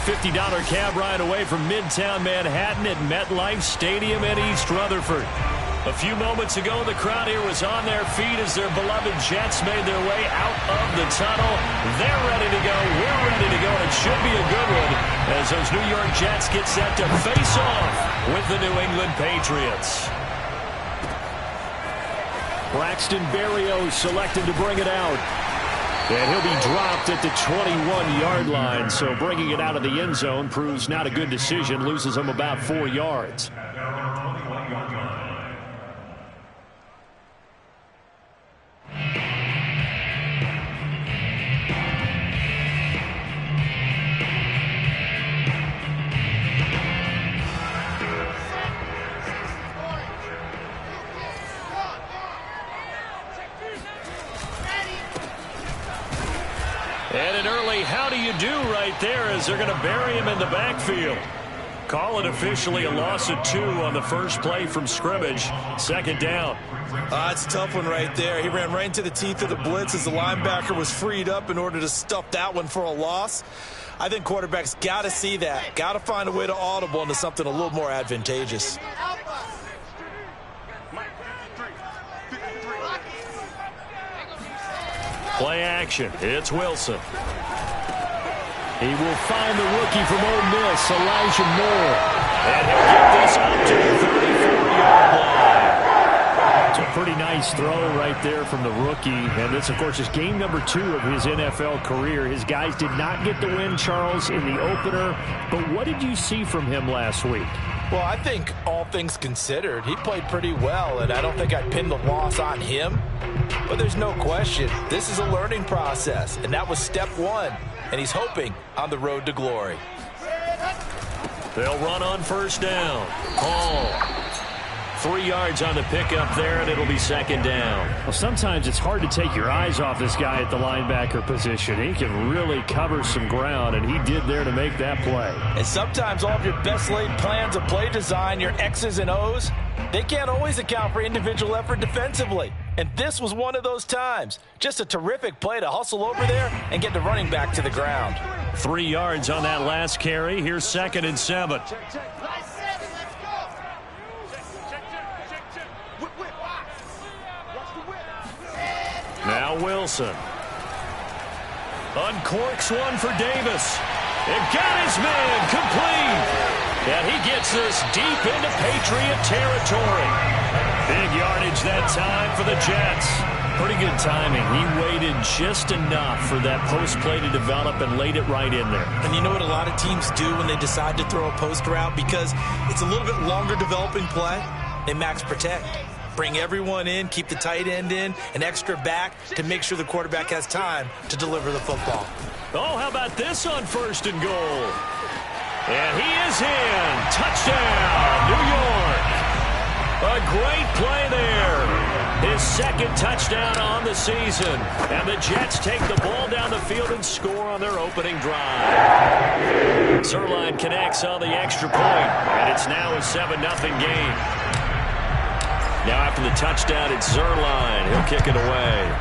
$50 cab ride away from Midtown Manhattan at MetLife Stadium in East Rutherford. A few moments ago, the crowd here was on their feet as their beloved Jets made their way out of the tunnel. They're ready to go. We're ready to go. It should be a good one as those New York Jets get set to face off with the New England Patriots. Braxton Berrios selected to bring it out. And he'll be dropped at the 21-yard line. So bringing it out of the end zone proves not a good decision. Loses him about 4 yards. And an early how do you do right there as they're going to bury him in the backfield. Call it officially a loss of 2 on the first play from scrimmage. Second down. It's a tough one right there. He ran right into the teeth of the blitz as the linebacker was freed up in order to stuff that one for a loss. I think quarterbacks got to see that. Got to find a way to audible into something a little more advantageous. Play action. It's Wilson. He will find the rookie from Ole Miss, Elijah Moore. And he'll get this up to the 34-yard line. It's a pretty nice throw right there from the rookie. And this, of course, is game number 2 of his NFL career. His guys did not get the win, Charles, in the opener. But what did you see from him last week? Well, I think all things considered, he played pretty well, and I don't think I'd pin the loss on him. But there's no question, this is a learning process, and that was step 1, and he's hoping on the road to glory. They'll run on first down. Hall. 3 yards on the pickup there, and it'll be second down. Well, sometimes it's hard to take your eyes off this guy at the linebacker position. He can really cover some ground, and he did there to make that play. And sometimes all of your best laid plans of play design, your X's and O's, they can't always account for individual effort defensively. And this was one of those times. Just a terrific play to hustle over there and get the running back to the ground. 3 yards on that last carry. Here's 2nd and 7. Now Wilson. Uncorks one for Davis. And got his man complete. And he gets this deep into Patriot territory. Big yardage that time for the Jets. Pretty good timing. He waited just enough for that post play to develop and laid it right in there. And you know what a lot of teams do when they decide to throw a post route? Because it's a little bit longer developing play. They max protect. Bring everyone in, keep the tight end in, an extra back to make sure the quarterback has time to deliver the football. Oh, how about this on 1st and goal? And he is in. Touchdown, New York. A great play there. His 2nd touchdown on the season. And the Jets take the ball down the field and score on their opening drive. Zerline connects on the extra point, and it's now a 7-0 game. Now after the touchdown, it's Zerline. He'll kick it away.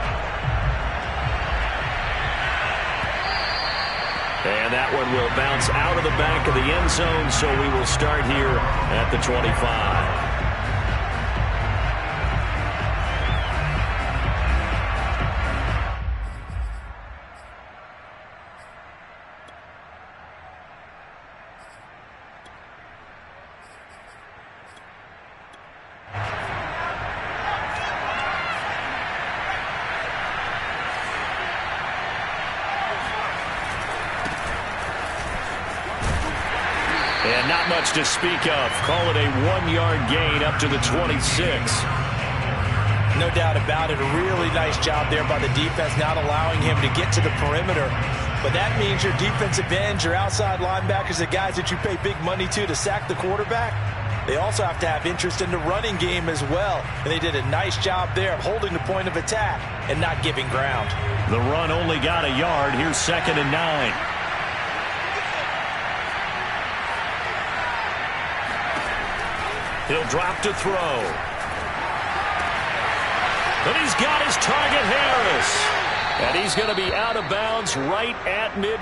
And that one will bounce out of the back of the end zone, so we will start here at the 25. And not much to speak of. Call it a 1-yard gain up to the 26. No doubt about it. A really nice job there by the defense, not allowing him to get to the perimeter. But that means your defensive ends, your outside linebackers, the guys that you pay big money to sack the quarterback, they also have to have interest in the running game as well. And they did a nice job there of holding the point of attack and not giving ground. The run only got a yard. Here's 2nd and 9. He'll drop to throw. And he's got his target, Harris. And he's going to be out of bounds right at mid.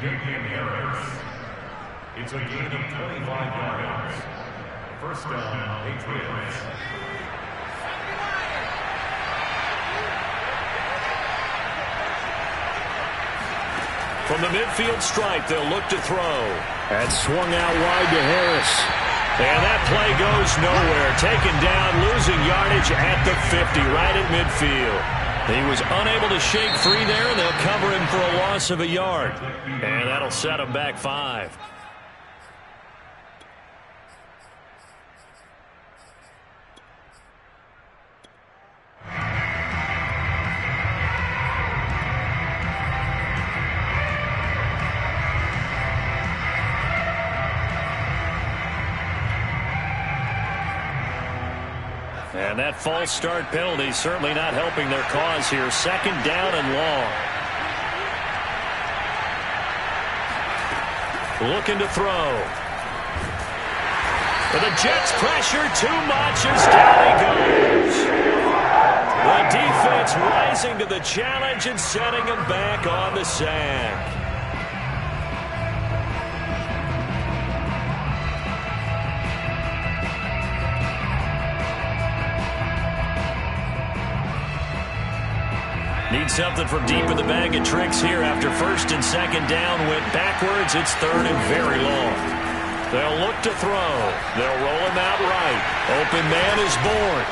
It's a gain of 25 yards. First down, Patriots. From the midfield stripe, they'll look to throw. And swung out wide to Harris. And that play goes nowhere. Taken down, losing yardage at the 50, right at midfield. He was unable to shake free there, and they'll cover him for a loss of a yard. And that'll set him back 5. And that false start penalty certainly not helping their cause here. Second down and long. Looking to throw. But the Jets pressure too much as down he goes. The defense rising to the challenge and setting him back on the sack. Need something from deep in the bag of tricks here after first and second down went backwards. It's third and very long. They'll look to throw. They'll roll him out right. Open man is born.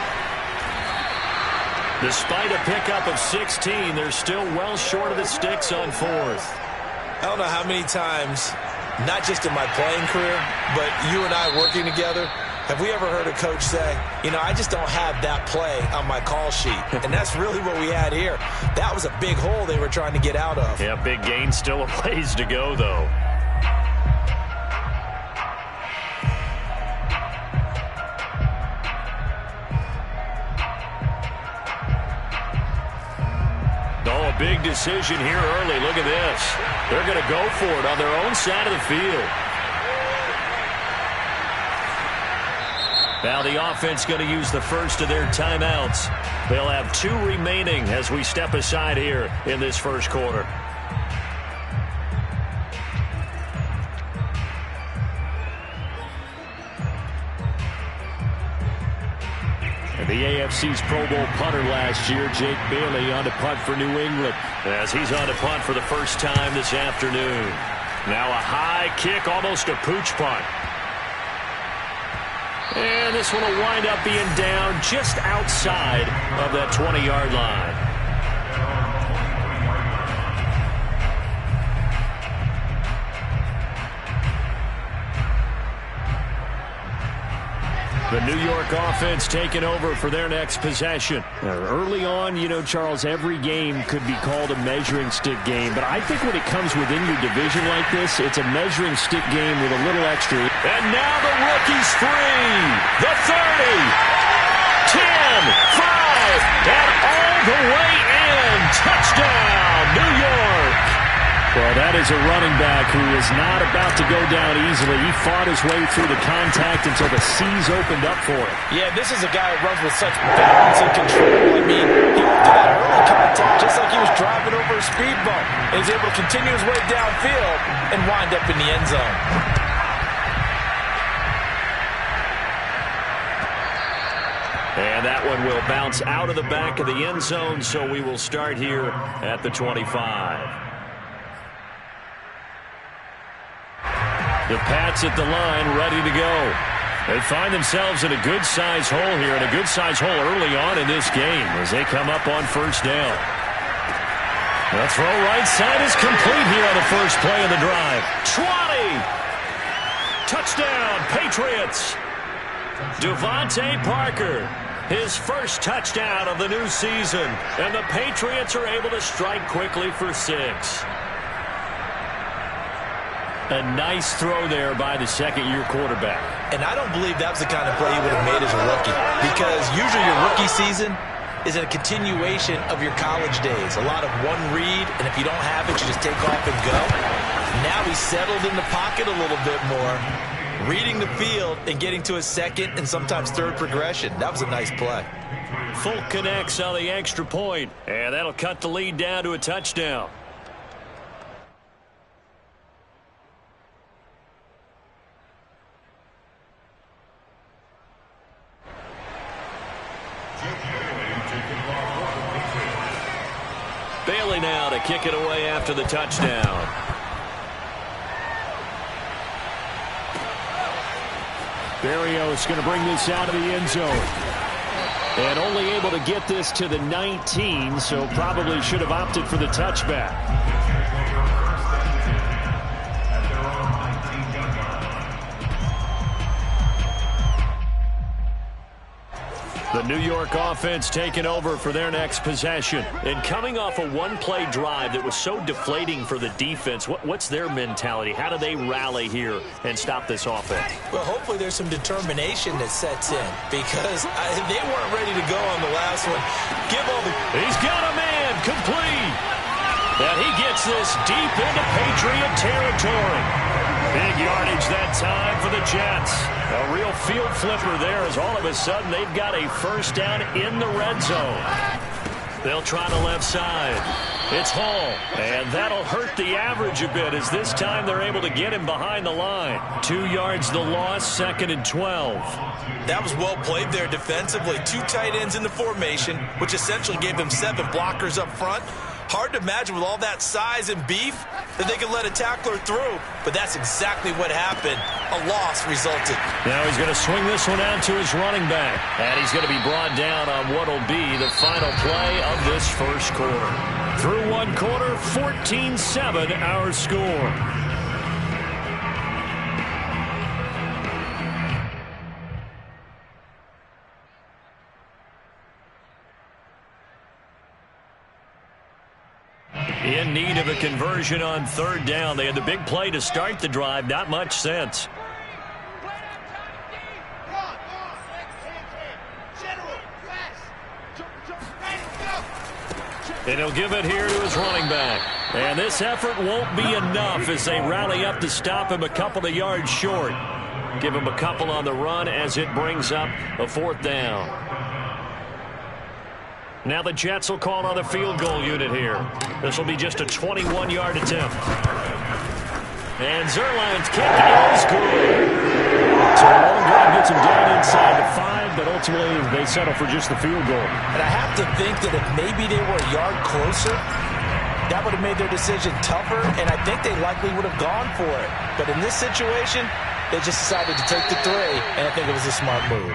Despite a pickup of 16, they're still well short of the sticks on fourth. I don't know how many times, not just in my playing career, but you and I working together, have we ever heard a coach say, you know, I just don't have that play on my call sheet. And that's really what we had here. That was a big hole they were trying to get out of. Yeah, big gain, still a ways to go, though. Oh, a big decision here early. Look at this. They're going to go for it on their own side of the field. Now the offense going to use the first of their timeouts. They'll have 2 remaining as we step aside here in this first quarter. And the AFC's Pro Bowl punter last year, Jake Bailey, on to punt for New England, as he's on to punt for the first time this afternoon. Now a high kick, almost a pooch punt. And this one will wind up being down just outside of that 20-yard line. The New York offense taking over for their next possession. Early on, you know, Charles, every game could be called a measuring stick game. But I think when it comes within your division like this, it's a measuring stick game with a little extra. And now the rookie's free. The 30, 10, 5, and all the way in. Touchdown, New York. Well, that is a running back who is not about to go down easily. He fought his way through the contact until the seas opened up for him. Yeah, this is a guy who runs with such balance and control. I mean, he went to that early contact just like he was driving over a speed bump. And he's able to continue his way downfield and wind up in the end zone. And that one will bounce out of the back of the end zone, so we will start here at the 25. The Pats at the line, ready to go. They find themselves in a good-sized hole here, and a good-sized hole early on in this game as they come up on first down. The throw right side is complete here on the first play of the drive. 20! Touchdown, Patriots! Devontae Parker, his first touchdown of the new season, and the Patriots are able to strike quickly for 6. A nice throw there by the second-year quarterback. And I don't believe that was the kind of play he would have made as a rookie, because usually your rookie season is a continuation of your college days. A lot of one read, and if you don't have it, you just take off and go. Now he's settled in the pocket a little bit more, reading the field and getting to a second and sometimes third progression. That was a nice play. Full connects on the extra point, and that'll cut the lead down to a touchdown. kick it away after the touchdown. Berrios going to bring this out of the end zone. And only able to get this to the 19, so probably should have opted for the touchback. The New York offense taking over for their next possession. And coming off a one-play drive that was so deflating for the defense, what's their mentality? How do they rally here and stop this offense? Well, hopefully there's some determination that sets in because they weren't ready to go on the last one. He's got a man complete. And he gets this deep into Patriot territory. Big yardage that time for the Jets. A real field flipper there as all of a sudden they've got a first down in the red zone. They'll try the left side. It's Hall. And that'll hurt the average a bit as this time they're able to get him behind the line. 2 yards the loss, 2nd and 12. That was well played there defensively. 2 tight ends in the formation, which essentially gave them 7 blockers up front. Hard to imagine with all that size and beef that they could let a tackler through. But that's exactly what happened. A loss resulted. Now he's going to swing this one out to his running back. And he's going to be brought down on what will be the final play of this first quarter. Through one quarter, 14-7 our score. In need of a conversion on 3rd down. They had the big play to start the drive. Not much sense. And he'll give it here to his running back. And this effort won't be enough as they rally up to stop him a couple of yards short. Give him a couple on the run as it brings up a 4th down. Now the Jets will call on the field goal unit here. This will be just a 21-yard attempt. And Zerline's kick is good. So a long drive gets him down inside the 5, but ultimately they settle for just the field goal. And I have to think that if maybe they were a yard closer, that would have made their decision tougher, and I think they likely would have gone for it. But in this situation, they just decided to take the 3, and I think it was a smart move.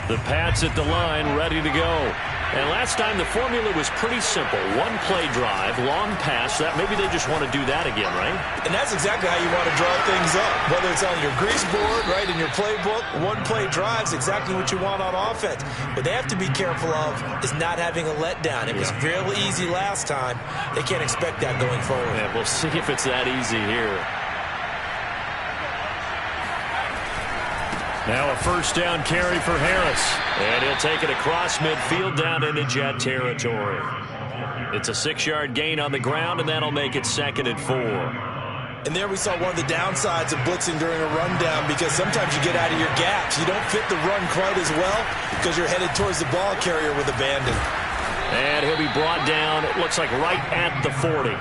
The Pats at the line, ready to go. And last time the formula was pretty simple. One play drive, long pass. That maybe they just want to do that again, right? And that's exactly how you want to draw things up. Whether it's on your grease board, right, in your playbook, one play drive is exactly what you want on offense. What they have to be careful of is not having a letdown. It was real easy last time. They can't expect that going forward. Yeah, we'll see if it's that easy here. Now a first down carry for Harris. And he'll take it across midfield down into Jet territory. It's a 6-yard gain on the ground, and that'll make it 2nd and 4. And there we saw one of the downsides of blitzing during a rundown because sometimes you get out of your gaps. You don't fit the run quite as well because you're headed towards the ball carrier with abandon. And he'll be brought down, it looks like right at the 40.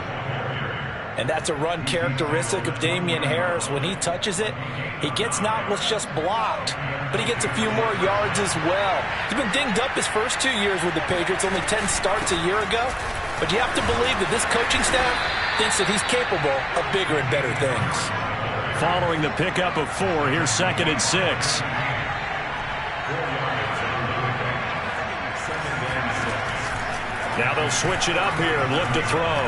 And that's a run characteristic of Damian Harris. When he touches it, he gets not what's just blocked, but he gets a few more yards as well. He's been dinged up his first 2 years with the Patriots, only 10 starts a year ago. But you have to believe that this coaching staff thinks that he's capable of bigger and better things. Following the pickup of 4, here's 2nd and 6. Now they'll switch it up here and look to throw.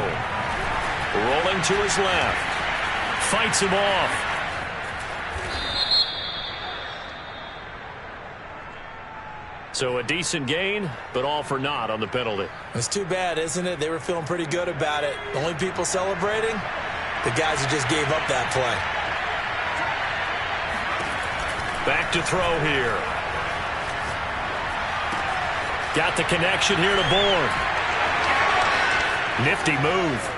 Rolling to his left. Fights him off. So a decent gain, but all for naught on the penalty. It's too bad, isn't it? They were feeling pretty good about it. The only people celebrating, the guys who just gave up that play. Back to throw here. Got the connection here to Bourne. Nifty move.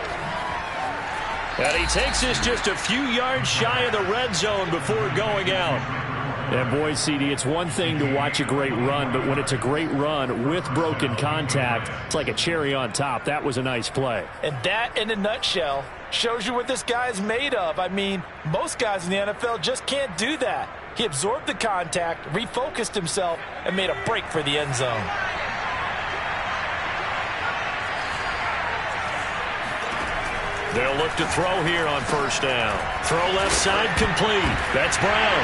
And he takes this just a few yards shy of the red zone before going out. And boy, CD, it's one thing to watch a great run, but when it's a great run with broken contact, it's like a cherry on top. That was a nice play. And that, in a nutshell, shows you what this guy is made of. I mean, most guys in the NFL just can't do that. He absorbed the contact, refocused himself, and made a break for the end zone. They'll look to throw here on first down. Throw left side complete. That's Brown.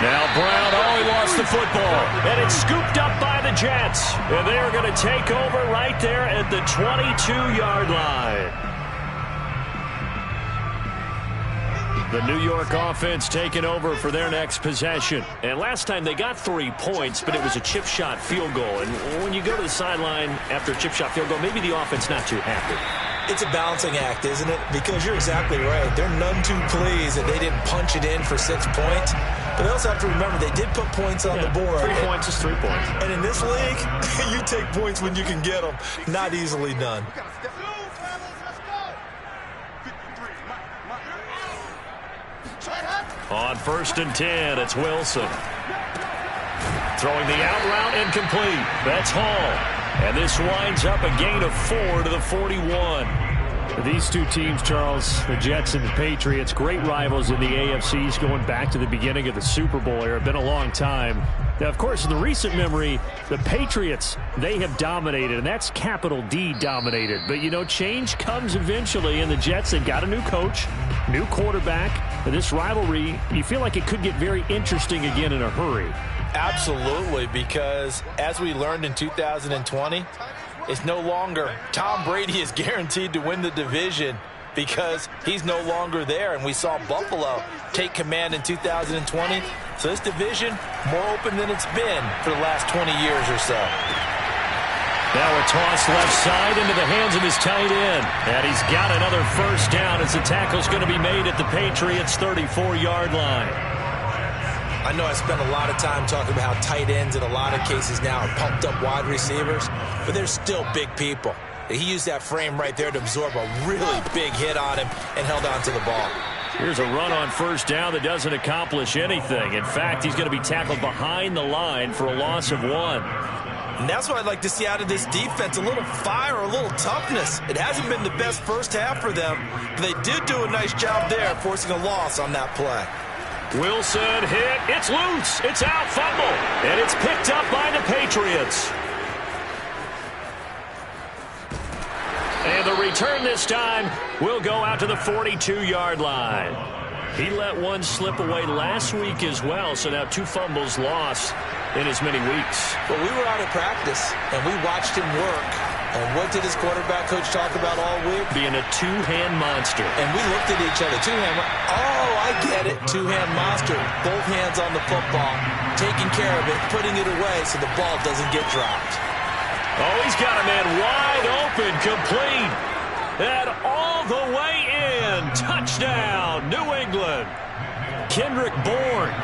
Now Brown, he lost the football. And it's scooped up by the Jets. And they are going to take over right there at the 22-yard line. The New York offense taking over for their next possession. And last time they got 3 points, but it was a chip shot field goal. And when you go to the sideline after a chip shot field goal, maybe the offense not too happy. It's a balancing act, isn't it? Because you're exactly right. They're none too pleased that they didn't punch it in for 6 points. But they also have to remember they did put points on the board. 3 points is 3 points. And in this league, you take points when you can get them. Not easily done. On first and 10, it's Wilson. Throwing the out route incomplete. That's Hall. And this winds up a gain of 4 to the 41. These two teams, Charles, the Jets and the Patriots, great rivals in the AFCs going back to the beginning of the Super Bowl era. Been a long time. Now, of course, in the recent memory, the Patriots, they have dominated, and that's capital D dominated. But, you know, change comes eventually, and the Jets, they've got a new coach, new quarterback. And this rivalry, you feel like it could get very interesting again in a hurry. Absolutely, because as we learned in 2020, it's no longer Tom Brady is guaranteed to win the division because he's no longer there. And we saw Buffalo take command in 2020. So this division, more open than it's been for the last 20 years or so. Now a toss left side into the hands of his tight end. And he's got another first down as the tackle's going to be made at the Patriots' 34-yard line. I know I spent a lot of time talking about how tight ends in a lot of cases now are pumped up wide receivers, but they're still big people. He used that frame right there to absorb a really big hit on him and held on to the ball. Here's a run on first down that doesn't accomplish anything. In fact, he's going to be tackled behind the line for a loss of 1. And that's what I'd like to see out of this defense, a little fire, a little toughness. It hasn't been the best first half for them, but they did do a nice job there forcing a loss on that play. Wilson hit. It's loose. It's out. Fumble. And it's picked up by the Patriots. And the return this time will go out to the 42-yard line. He let one slip away last week as well, so now 2 fumbles lost in as many weeks. Well, we were out of practice, and we watched him work. And what did his quarterback coach talk about all week? Being a two-hand monster. And we looked at each other. Two-hand. Oh, I get it. Two-hand monster. Both hands on the football. Taking care of it. Putting it away so the ball doesn't get dropped. Oh, he's got a man wide open. Complete. And all the way in. Touchdown, New England. Kendrick Bourne.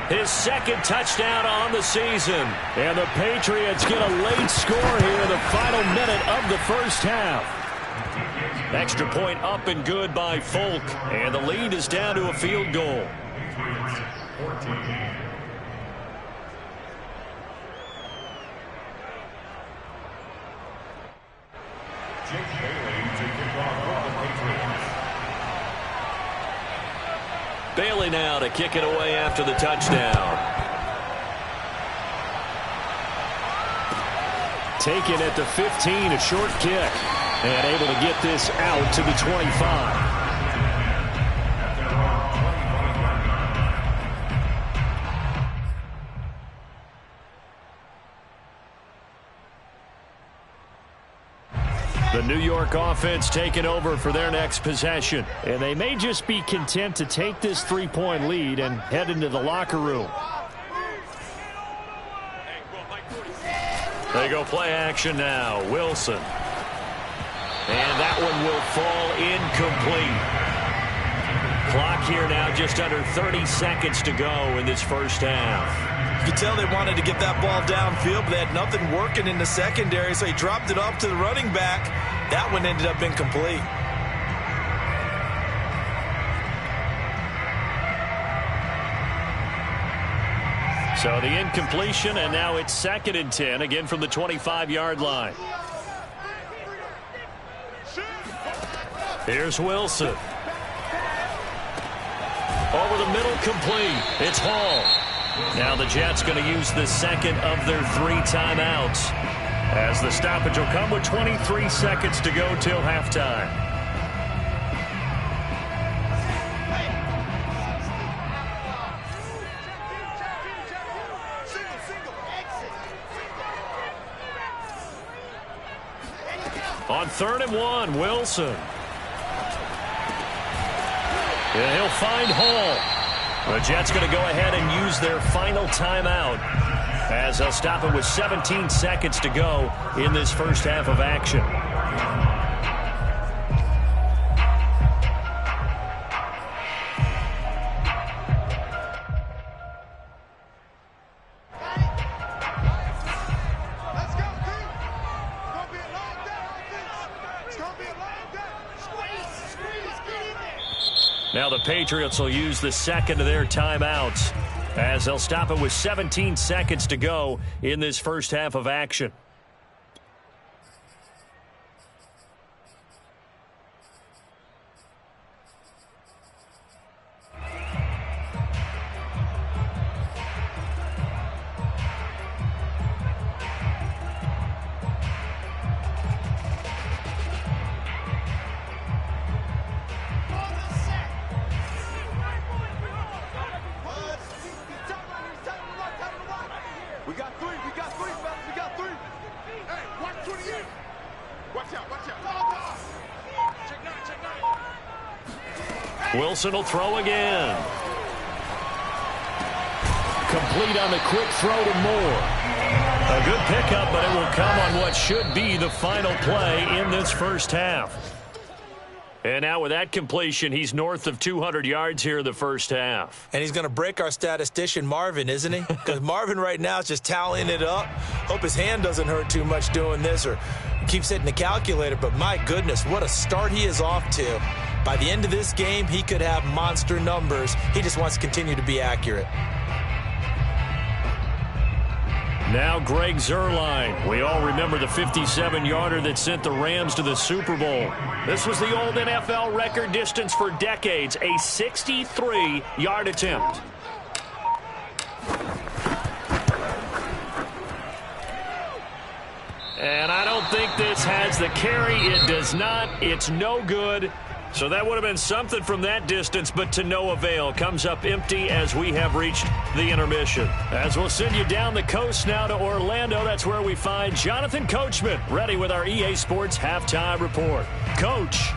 His second touchdown on the season. And the Patriots get a late score here in the final minute of the first half. Extra point up and good by Folk. And the lead is down to a field goal. Bailey now to kick it away after the touchdown. Taken at the 15, a short kick. And able to get this out to the 25. The New York offense taking over for their next possession. And they may just be content to take this 3-point lead and head into the locker room. They go play action now. Wilson. And that one will fall incomplete. Clock here now just under 30 seconds to go in this first half. You could tell they wanted to get that ball downfield, but they had nothing working in the secondary, so he dropped it off to the running back. That one ended up incomplete. So the incompletion, and now it's 2nd and 10, again from the 25-yard line. Here's Wilson. Over the middle, complete. It's Hall. Now the Jets going to use the second of their 3 timeouts, as the stoppage will come with 23 seconds to go till halftime. On 3rd and 1, Wilson. And he'll find Hall. The Jets going to go ahead and use their final timeout, as they'll stop it with 17 seconds to go in this first half of action. Now the Patriots will use the second of their timeouts, as they'll stop it with 17 seconds to go in this first half of action. Wilson will throw again. Complete on the quick throw to Moore. A good pickup, but it will come on what should be the final play in this first half. And now with that completion, he's north of 200 yards here in the first half. And he's going to break our statistician, Marvin, isn't he? Because Marvin right now is just tallying it up. Hope his hand doesn't hurt too much doing this, or keeps hitting the calculator. But my goodness, what a start he is off to. By the end of this game, he could have monster numbers. He just wants to continue to be accurate. Now Greg Zuerlein. We all remember the 57-yarder that sent the Rams to the Super Bowl. This was the old NFL record distance for decades, a 63-yard attempt. And I don't think this has the carry. It does not. It's no good. So that would have been something from that distance, but to no avail. Comes up empty as we have reached the intermission. As we'll send you down the coast now to Orlando, that's where we find Jonathan Coachman, ready with our EA Sports Halftime Report. Coach.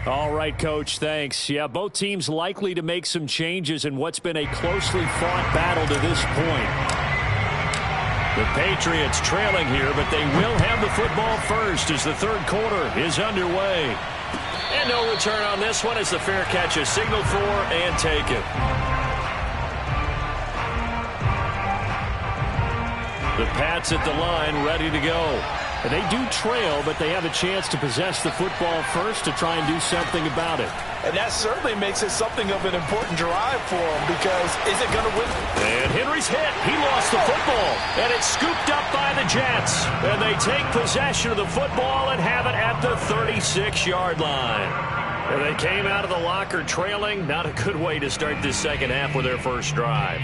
All right, Coach, thanks. Yeah, both teams likely to make some changes in what's been a closely fought battle to this point. The Patriots trailing here, but they will have the football first as the third quarter is underway. And no return on this one as the fair catch is signaled for and taken. The Pats at the line ready to go. And they do trail, but they have a chance to possess the football first to try and do something about it. And that certainly makes it something of an important drive for them, because is it going to win? And Henry's hit. He lost the football, and it's scooped up by the Jets. And they take possession of the football and have it at the 36-yard line. And they came out of the locker trailing. Not a good way to start this second half with their first drive.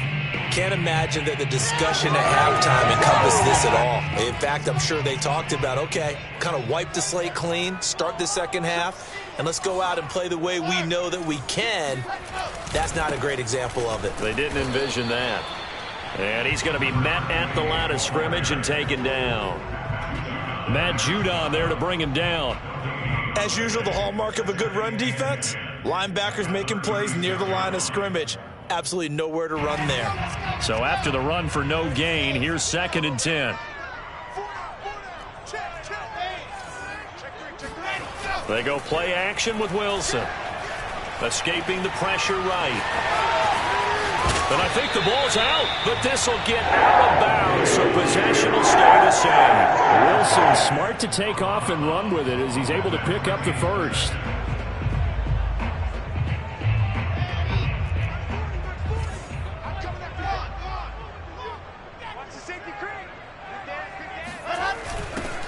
Can't imagine that the discussion at halftime encompassed this at all. In fact, I'm sure they talked about, okay, kind of wipe the slate clean, start the second half, and let's go out and play the way we know that we can. That's not a great example of it. They didn't envision that. And he's going to be met at the line of scrimmage and taken down. Matt Judon there to bring him down. As usual, the hallmark of a good run defense, linebackers making plays near the line of scrimmage. Absolutely nowhere to run there. So after the run for no gain, here's 2nd and 10. They go play action with Wilson. Escaping the pressure right. And I think the ball's out, but this will get out of bounds, so possession will stay the same. Wilson smart to take off and run with it as he's able to pick up the first.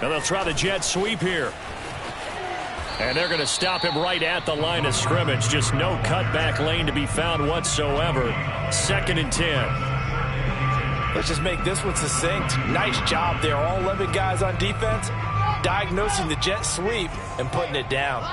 And they'll try the jet sweep here. And they're going to stop him right at the line of scrimmage. Just no cutback lane to be found whatsoever. 2nd and 10. Let's just make this one succinct. Nice job there. All 11 guys on defense diagnosing the jet sweep and putting it down.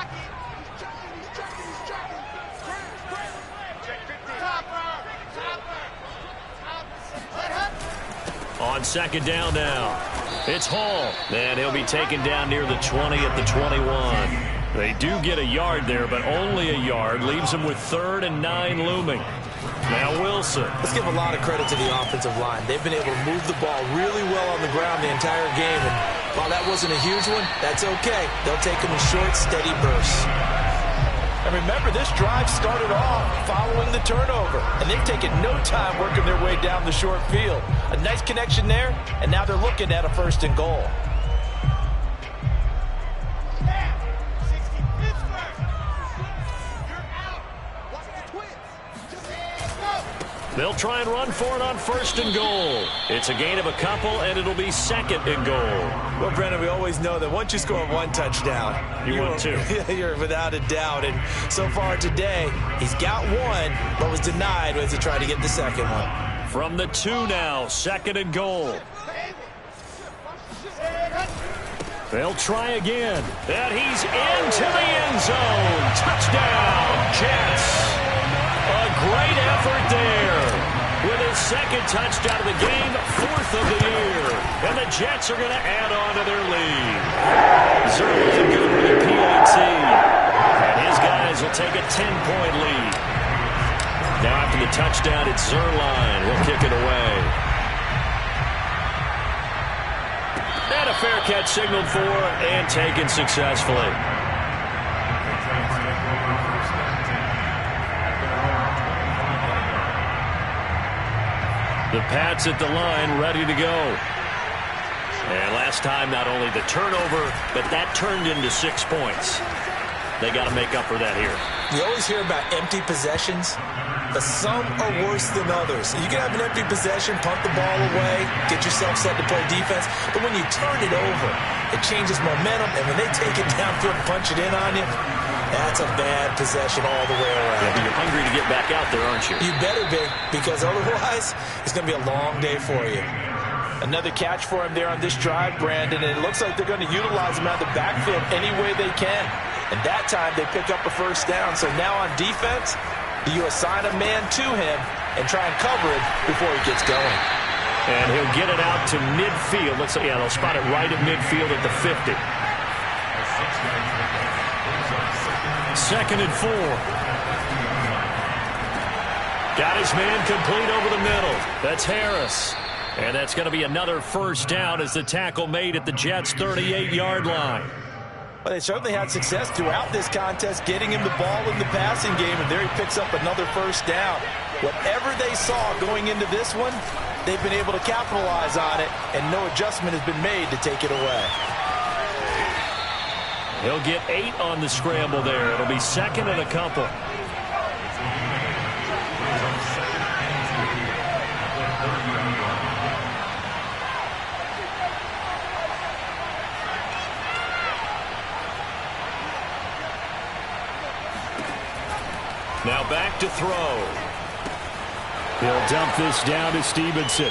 On 2nd down now. It's Hall. And he'll be taken down near the 20 at the 21. They do get a yard there, but only a yard. Leaves them with 3rd and 9 looming. Now Wilson. Let's give a lot of credit to the offensive line. They've been able to move the ball really well on the ground the entire game. And while that wasn't a huge one, that's okay. They'll take them in short, steady bursts. And remember, this drive started off following the turnover. And they've taken no time working their way down the short field. A nice connection there, and now they're looking at a 1st and goal. They'll try and run for it on 1st and goal. It's a gain of a couple, and it'll be 2nd and goal. Well, Brennan, we always know that once you score 1 touchdown, you win 2. You're without a doubt. And so far today, he's got 1, but was denied as he tried to get the 2nd one. From the 2 now, 2nd and goal. They'll try again. And he's into the end zone. Touchdown, Jets. A great effort there. With his 2nd touchdown of the game, 4th of the year. And the Jets are going to add on to their lead. Zerline good with a PAT. And his guys will take a 10-point lead. Now after the touchdown, it's Zerline. We'll kick it away. And a fair catch signaled for and taken successfully. The Pats at the line, ready to go. And last time, not only the turnover, but that turned into 6 points. They got to make up for that here. You always hear about empty possessions, but some are worse than others. You can have an empty possession, punt the ball away, get yourself set to play defense, but when you turn it over, it changes momentum, and when they take it downfield and punch it in on you, that's a bad possession all the way around. Yeah, but you're hungry to get back out there, aren't you? You better be, because otherwise, it's going to be a long day for you. Another catch for him there on this drive, Brandon, and it looks like they're going to utilize him out of the backfield any way they can. And that time, they pick up a 1st down. So now on defense, you assign a man to him and try and cover it before he gets going. And he'll get it out to midfield. Let's say, yeah, they'll spot it right at midfield at the 50. 2nd and 4. Got his man complete over the middle. That's Harris. And that's going to be another 1st down as the tackle made at the Jets' 38-yard line. Well, they certainly had success throughout this contest getting him the ball in the passing game, and there he picks up another 1st down. Whatever they saw going into this one, they've been able to capitalize on it, and no adjustment has been made to take it away. He'll get 8 on the scramble there. It'll be 2nd and a couple. Now back to throw. He'll dump this down to Stevenson.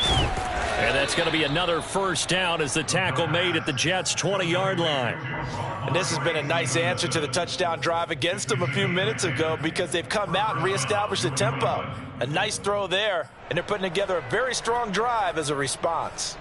And that's going to be another 1st down as the tackle made at the Jets' 20-yard line. And this has been a nice answer to the touchdown drive against them a few minutes ago because they've come out and reestablished the tempo. A nice throw there, and they're putting together a very strong drive as a response.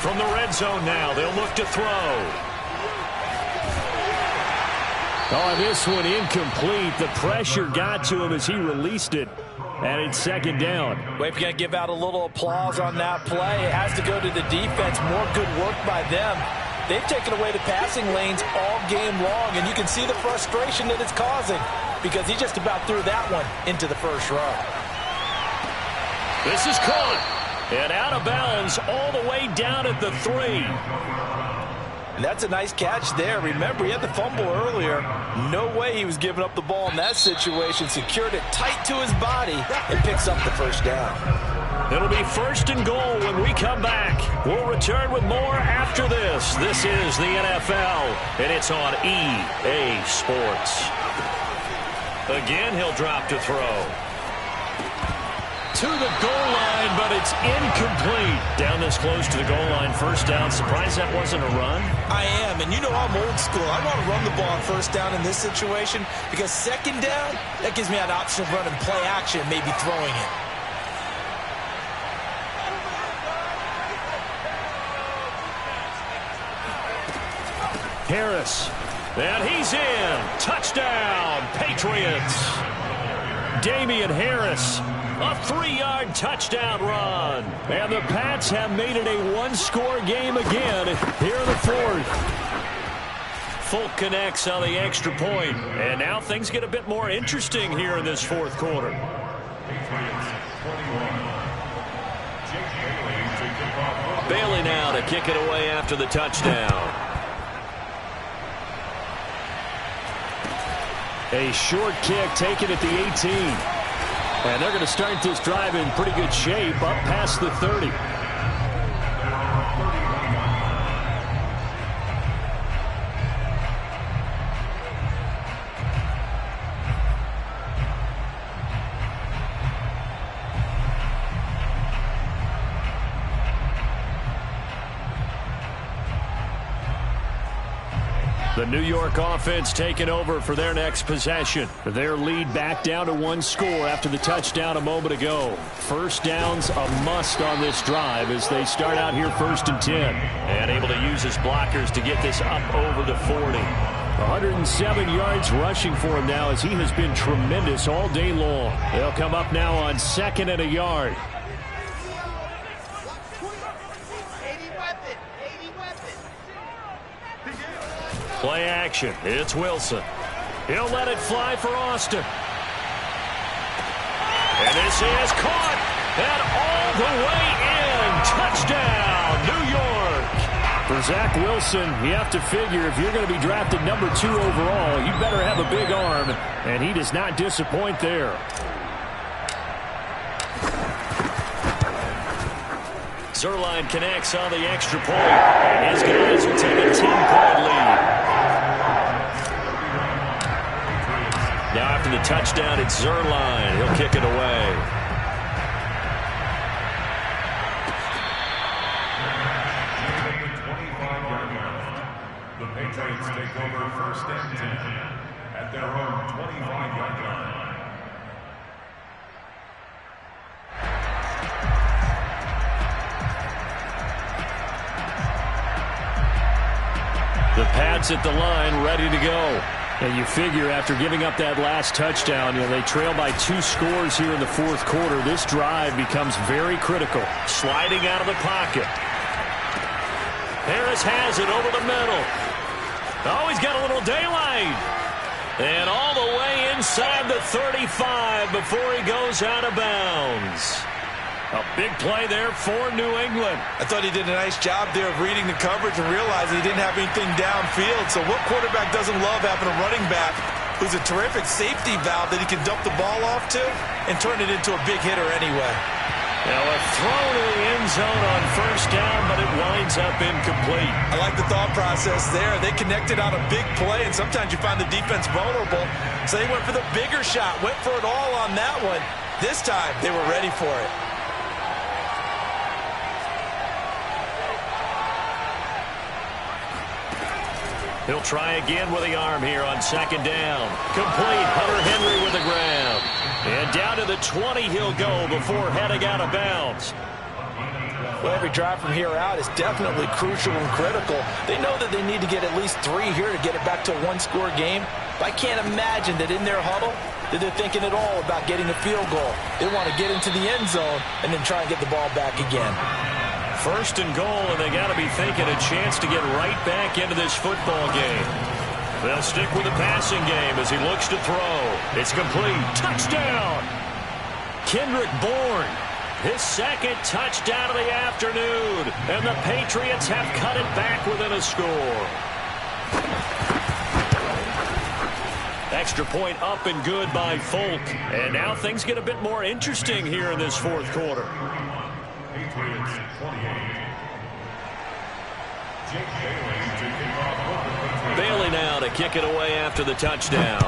From the red zone now, they'll look to throw. Oh, this one incomplete. The pressure got to him as he released it. And it's second down. Well, if you're going to give out a little applause on that play, it has to go to the defense. More good work by them. They've taken away the passing lanes all game long, and you can see the frustration that it's causing because he just about threw that one into the first row. This is caught and out of bounds all the way down at the 3. And that's a nice catch there. Remember, he had the fumble earlier. No way he was giving up the ball in that situation. Secured it tight to his body and picks up the first down. It'll be first and goal when we come back. We'll return with more after this. This is the NFL, and it's on EA Sports. Again, he'll drop to throw. To the goal line, but it's incomplete. Down this close to the goal line, first down. Surprised that wasn't a run? I am, and you know I'm old school. I want to run the ball on first down in this situation because second down, that gives me an option of running play action, maybe throwing it. Harris, and he's in. Touchdown, Patriots. Damian Harris, a 3-yard touchdown run. And the Pats have made it a one-score game again here in the fourth. Folk connects on the extra point. And now things get a bit more interesting here in this fourth quarter. Bailey now to kick it away after the touchdown. A short kick taken at the 18. And they're going to start this drive in pretty good shape up past the 30. The New York offense taking over for their next possession. Their lead back down to 1 score after the touchdown a moment ago. First down's a must on this drive as they start out here first and 10. And able to use his blockers to get this up over the 40. 107 yards rushing for him now as he has been tremendous all day long. They'll come up now on 2nd and a yard. Play action. It's Wilson. He'll let it fly for Austin. And this is caught. And all the way in. Touchdown, New York. For Zach Wilson, you have to figure if you're going to be drafted number 2 overall, you better have a big arm. And he does not disappoint there. Zerline connects on the extra point. And his guys will take a 10-point lead. Now after the touchdown, it's Zerline. He'll kick it away. The Patriots take over first and 10 at their own 25-yard line. The Pats at the line, ready to go. And you figure after giving up that last touchdown, they trail by 2 scores here in the fourth quarter. This drive becomes very critical. Sliding out of the pocket. Harris has it over the middle. Oh, he's got a little daylight. And all the way inside the 35 before he goes out of bounds. A big play there for New England. I thought he did a nice job there of reading the coverage and realizing he didn't have anything downfield. So what quarterback doesn't love having a running back who's a terrific safety valve that he can dump the ball off to and turn it into a big hitter anyway? Now a throw to the end zone on first down, but it winds up incomplete. I like the thought process there. They connected on a big play, and sometimes you find the defense vulnerable. So they went for the bigger shot, went for it all on that one. This time, they were ready for it. He'll try again with the arm here on second down. Complete. Hunter Henry with the grab. And down to the 20 he'll go before heading out of bounds. Well, every drive from here out is definitely crucial and critical. They know that they need to get at least 3 here to get it back to a one-score game. But I can't imagine that in their huddle, that they're thinking at all about getting a field goal. They want to get into the end zone and then try and get the ball back again. First and goal, and they got to be thinking a chance to get right back into this football game. They'll stick with the passing game as he looks to throw. It's complete. Touchdown! Kendrick Bourne, his second touchdown of the afternoon. And the Patriots have cut it back within a score. Extra point up and good by Folk. And now things get a bit more interesting here in this fourth quarter. Patriots 28. Jake Bailey to kick off. Bailey now to kick it away after the touchdown.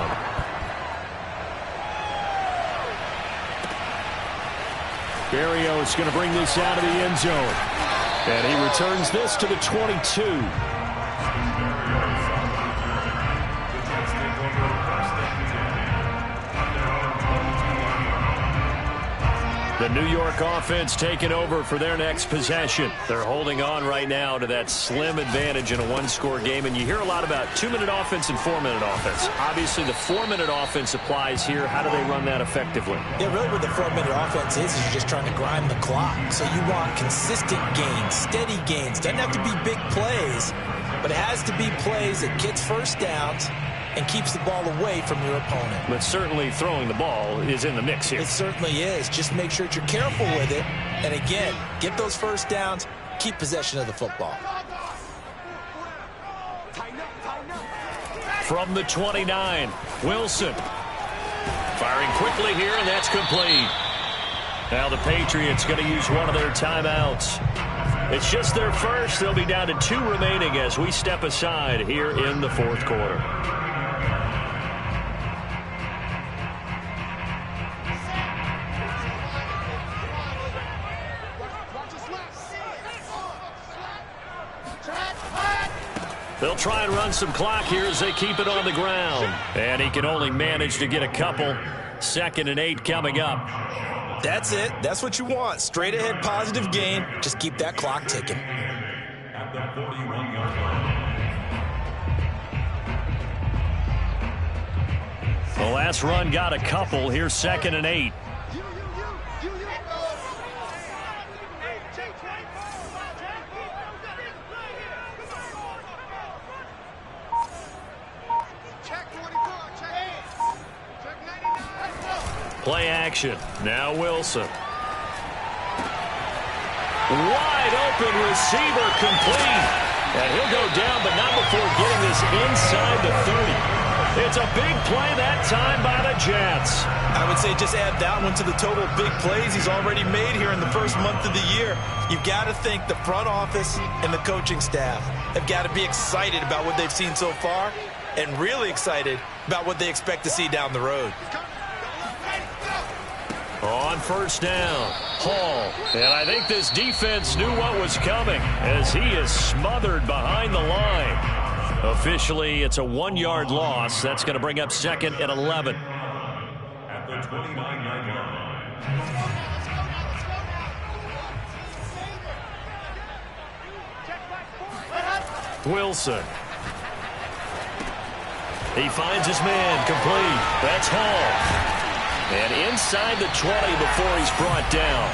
Berrios going to bring this out of the end zone. And he returns this to the 22. The New York offense taking over for their next possession. They're holding on right now to that slim advantage in a one-score game. And you hear a lot about 2-minute offense and 4-minute offense. Obviously, the 4-minute offense applies here. How do they run that effectively? Yeah, really what the 4-minute offense is you're just trying to grind the clock. So you want consistent gains, steady gains. Doesn't have to be big plays, but it has to be plays that gets first downs and keeps the ball away from your opponent. But certainly throwing the ball is in the mix here. It certainly is. Just make sure that you're careful with it. And again, get those first downs, keep possession of the football. From the 29, Wilson. Firing quickly here, and that's complete. Now the Patriots going to use one of their timeouts. It's just their first. They'll be down to 2 remaining as we step aside here in the fourth quarter. They'll try and run some clock here as they keep it on the ground. And he can only manage to get a couple. 2nd and 8 coming up. That's it. That's what you want. Straight ahead positive gain. Just keep that clock ticking. At the 41-yard line. The last run got a couple. Here's 2nd and 8. Play action. Now Wilson. Wide open receiver complete. And he'll go down, but not before getting this inside the 30. It's a big play that time by the Jets. I would say just add that one to the total big plays he's already made here in the first month of the year. You've got to think the front office and the coaching staff have got to be excited about what they've seen so far and really excited about what they expect to see down the road. On first down, Hall. And I think this defense knew what was coming as he is smothered behind the line. Officially, it's a 1-yard loss. That's going to bring up 2nd and 11. At the 29-yard line. Wilson. He finds his man complete. That's Hall. And inside the 20 before he's brought down.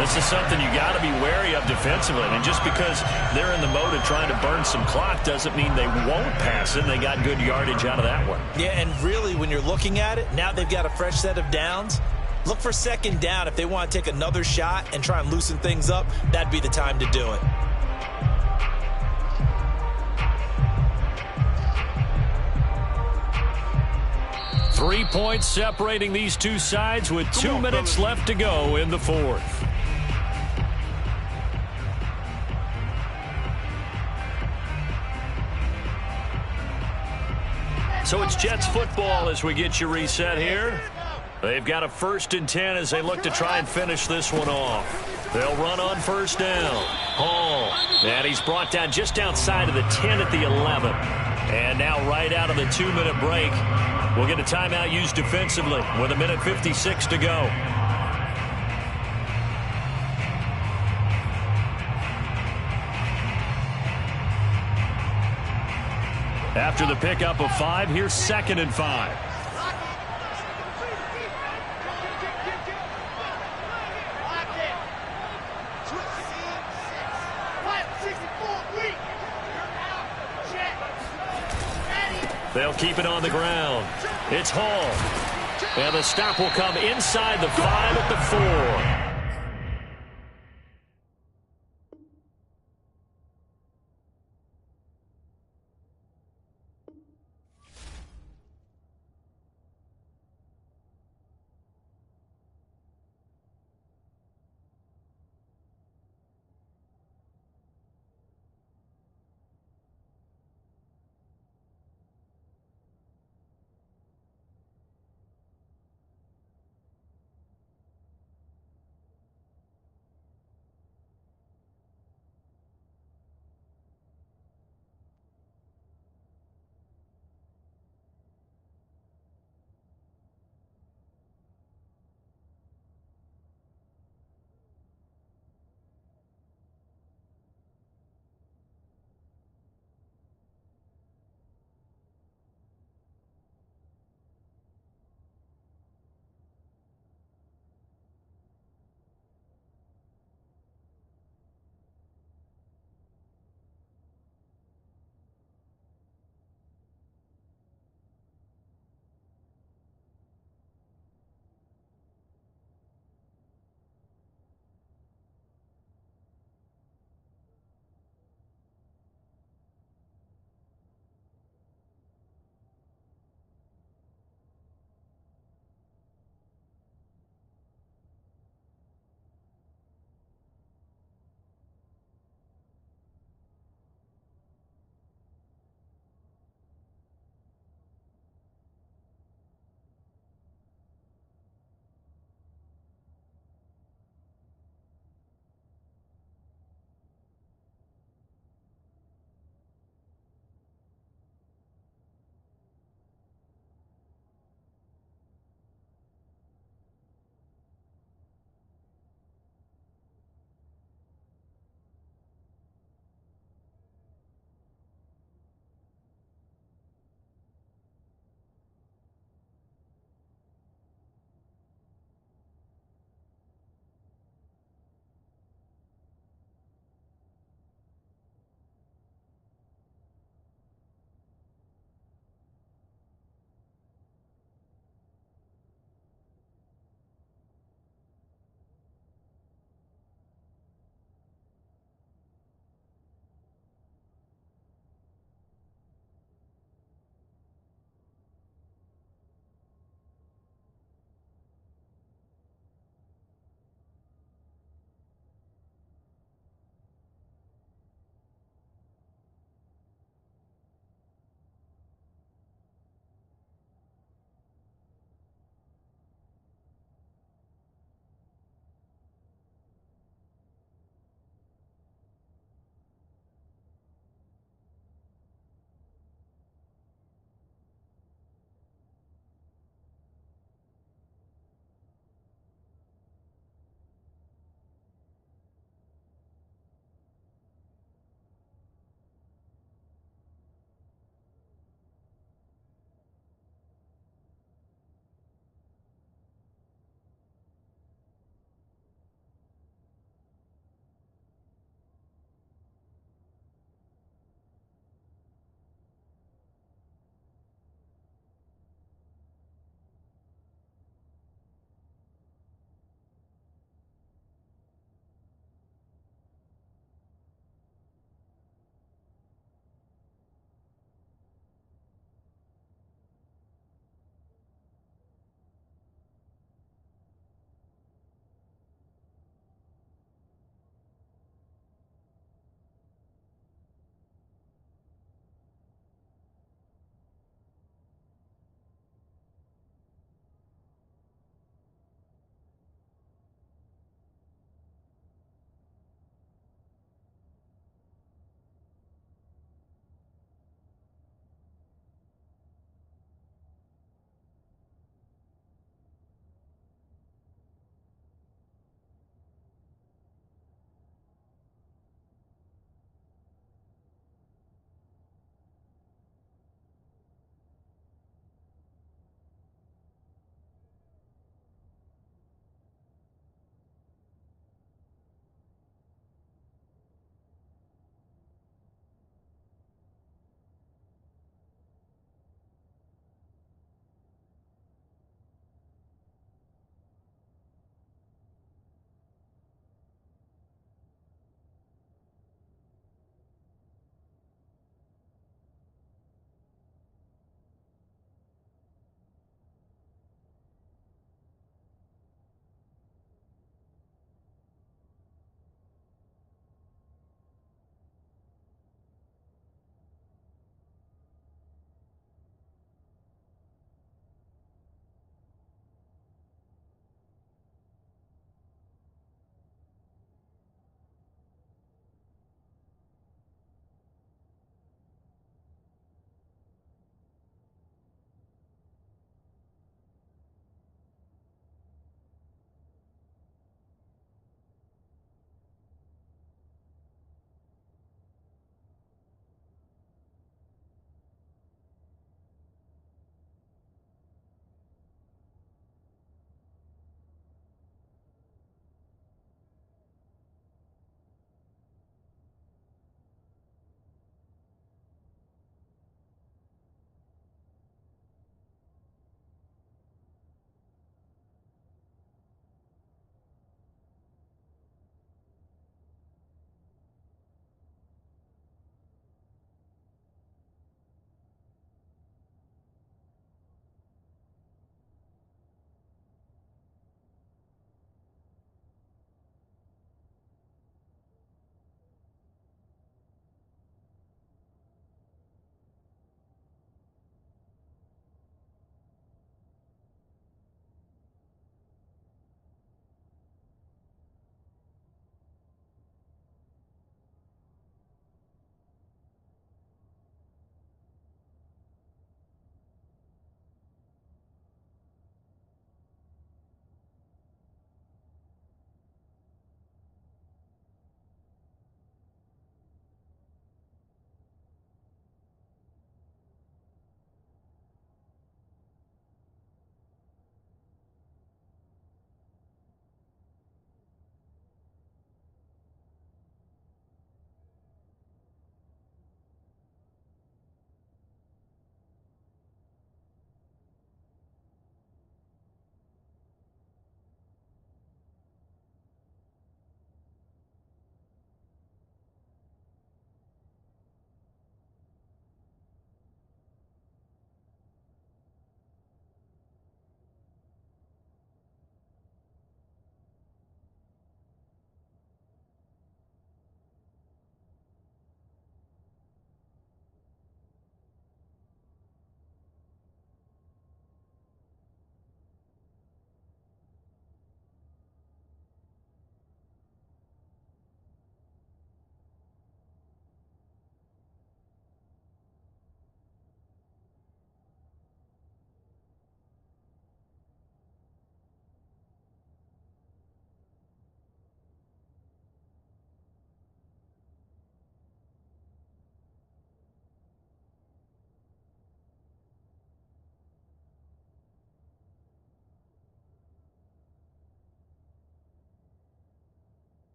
This is something you got to be wary of defensively. And just because they're in the mode of trying to burn some clock doesn't mean they won't pass it. They got good yardage out of that one. Yeah, and really when you're looking at it, now they've got a fresh set of downs. Look for 2nd down. If they want to take another shot and try and loosen things up, that'd be the time to do it. Three points separating these two sides with 2 minutes left to go in the fourth. So it's Jets football as we get you reset here. They've got a 1st and 10 as they look to try and finish this one off. They'll run on first down. Hall. And he's brought down just outside of the 10 at the 11. And now right out of the 2-minute break, we'll get a timeout used defensively with 1:56 to go. After the pickup of 5, here's 2nd and 5. They'll keep it on the ground. It's Hall. And the stop will come inside the 5 at the 4.